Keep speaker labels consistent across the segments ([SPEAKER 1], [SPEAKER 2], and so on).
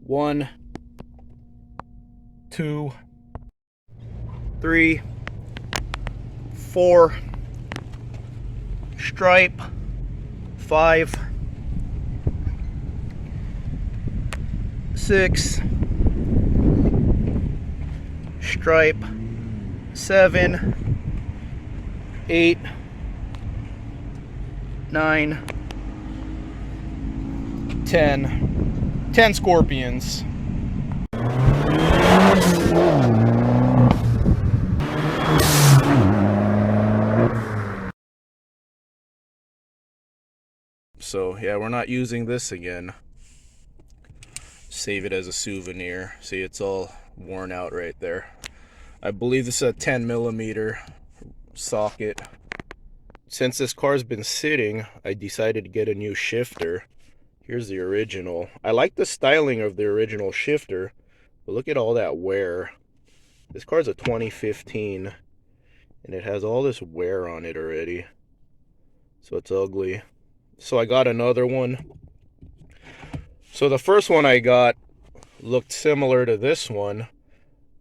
[SPEAKER 1] 1, 2, 3, 4, stripe, 5, 6, stripe, 7, 8, 9, 10 scorpions. So yeah, we're not using this again. Save it as a souvenir. See, it's all worn out right there. I believe this is a 10mm socket. Since this car's been sitting, I decided to get a new shifter. Here's the original. I like the styling of the original shifter, but look at all that wear. This car's a 2015, and it has all this wear on it already. So it's ugly. So I got another one. So the first one I got looked similar to this one,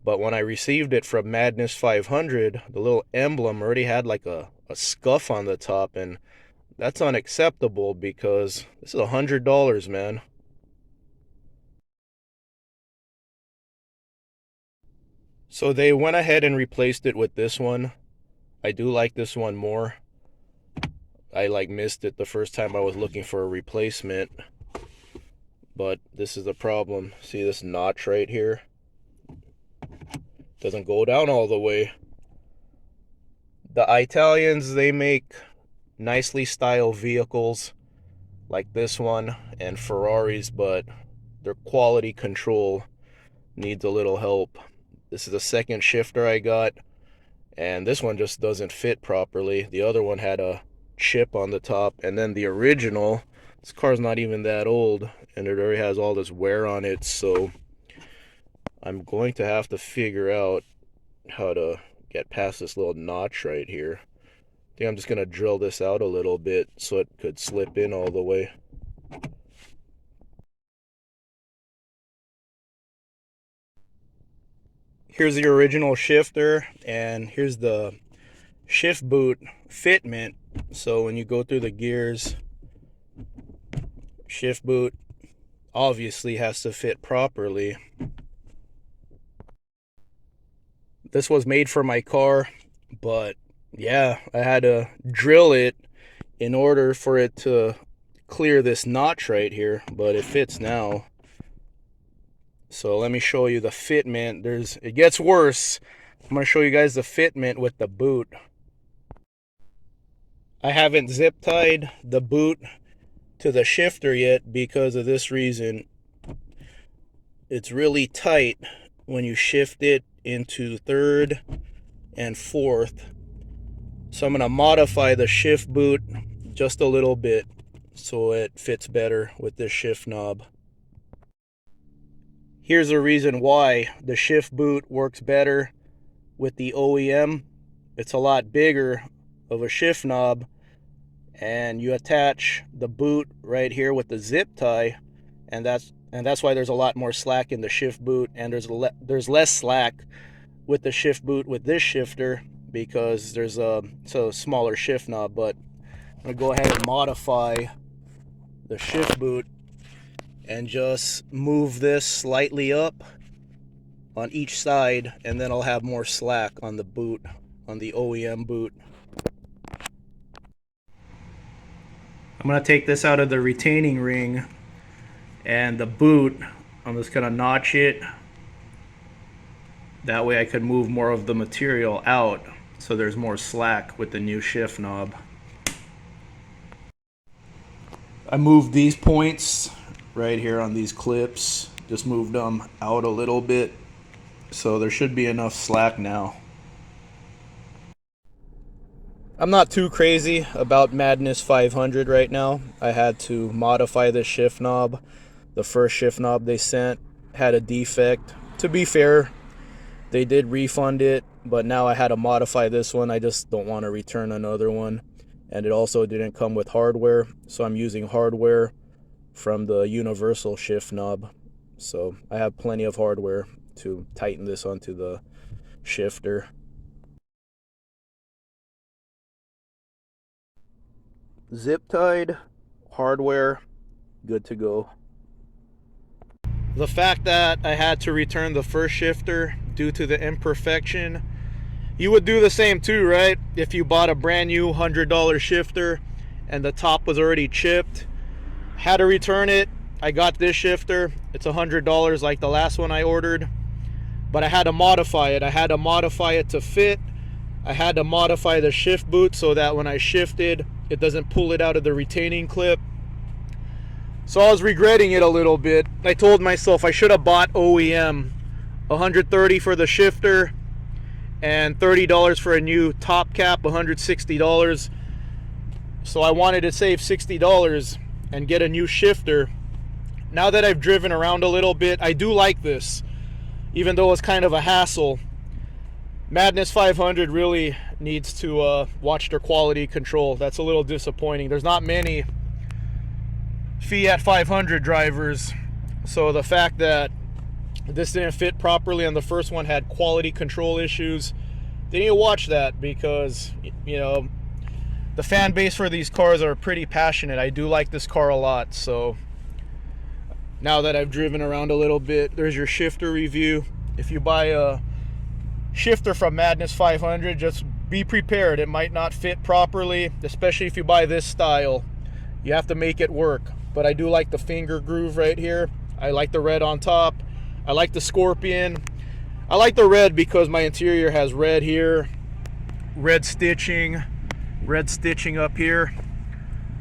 [SPEAKER 1] but when I received it from Madness 500, the little emblem already had like a scuff on the top, and that's unacceptable because this is $100, man. So they went ahead and replaced it with this one. I do like this one more. I missed it the first time I was looking for a replacement. But this is the problem. See this notch right here? Doesn't go down all the way. The Italians, they make nicely styled vehicles like this one and Ferraris, but their quality control needs a little help. This is the second shifter I got, and this one just doesn't fit properly. The other one had a chip on the top, and then the original, this car's not even that old, and it already has all this wear on it, so I'm going to have to figure out how to get past this little notch right here. I think I'm just going to drill this out a little bit so it could slip in all the way. Here's the original shifter, and here's the shift boot fitment. So when you go through the gears, shift boot obviously has to fit properly. This was made for my car, but yeah, I had to drill it in order for it to clear this notch right here, but it fits now. So let me show you the fitment. It gets worse. I'm going to show you guys the fitment with the boot. I haven't zip tied the boot to the shifter yet because of this reason. It's really tight when you shift it into third and fourth. So I'm going to modify the shift boot just a little bit so it fits better with this shift knob. Here's the reason why the shift boot works better with the OEM. It's a lot bigger of a shift knob, and you attach the boot right here with the zip tie, and that's why there's a lot more slack in the shift boot, and there's less slack with the shift boot with this shifter because there's a smaller shift knob. But I'm gonna go ahead and modify the shift boot and just move this slightly up on each side, and then I'll have more slack on the boot, on the OEM boot. I'm going to take this out of the retaining ring, and the boot, I'm just going to notch it. That way I could move more of the material out so there's more slack with the new shift knob. I moved these points right here on these clips, just moved them out a little bit, so there should be enough slack now. I'm not too crazy about Madness 500 right now. I had to modify the shift knob. The first shift knob they sent had a defect. To be fair, they did refund it, but now I had to modify this one. I just don't want to return another one. And it also didn't come with hardware, so I'm using hardware from the universal shift knob. So I have plenty of hardware to tighten this onto the shifter. Zip tied, hardware, good to go. The fact that I had to return the first shifter due to the imperfection, you would do the same too, right? If you bought a brand new $100 shifter and the top was already chipped, had to return it. I got this shifter, it's $100 like the last one I ordered, but I had to modify it. I had to modify it to fit. I had to modify the shift boot so that when I shifted, it doesn't pull it out of the retaining clip. So I was regretting it a little bit. I told myself I should have bought OEM, $130 for the shifter and $30 for a new top cap, $160. So I wanted to save $60 and get a new shifter. Now that I've driven around a little bit, I do like this, even though it's kind of a hassle. Madness 500 really needs to watch their quality control. That's a little disappointing. There's not many FIAT 500 drivers, so the fact that this didn't fit properly and the first one had quality control issues, they need to watch that, because you know the fan base for these cars are pretty passionate. I do like this car a lot. So now that I've driven around a little bit, there's your shifter review. If you buy a shifter from Madness 500, just be prepared. It might not fit properly, especially if you buy this style. You have to make it work. But I do like the finger groove right here. I like the red on top. I like the scorpion. I like the red because my interior has red here, red stitching up here.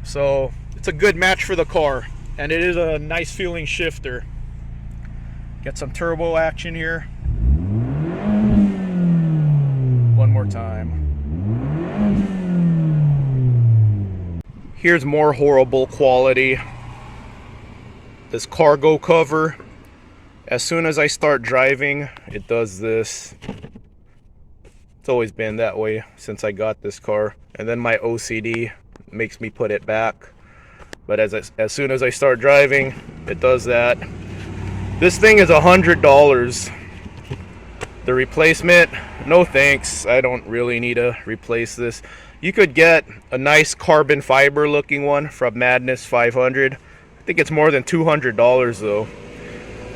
[SPEAKER 1] So it's a good match for the car, and it is a nice feeling shifter. Get some turbo action here. One more time. Here's more horrible quality. This cargo cover, as soon as I start driving, it does this. It's always been that way since I got this car, and then my OCD makes me put it back. But as soon as I start driving, it does that. This thing is $100. The replacement, no thanks. I don't really need to replace this. You could get a nice carbon fiber looking one from Madness 500. I think it's more than $200 though.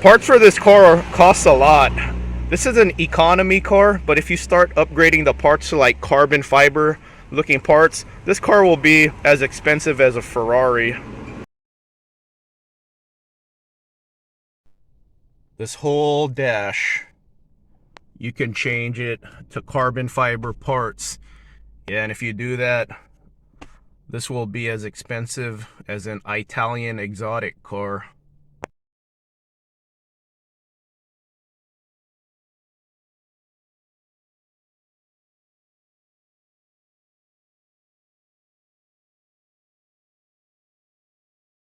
[SPEAKER 1] Parts for this car cost a lot. This is an economy car, but if you start upgrading the parts to like carbon fiber looking parts, this car will be as expensive as a Ferrari. This whole dash, you can change it to carbon fiber parts. Yeah, and if you do that, this will be as expensive as an Italian exotic car.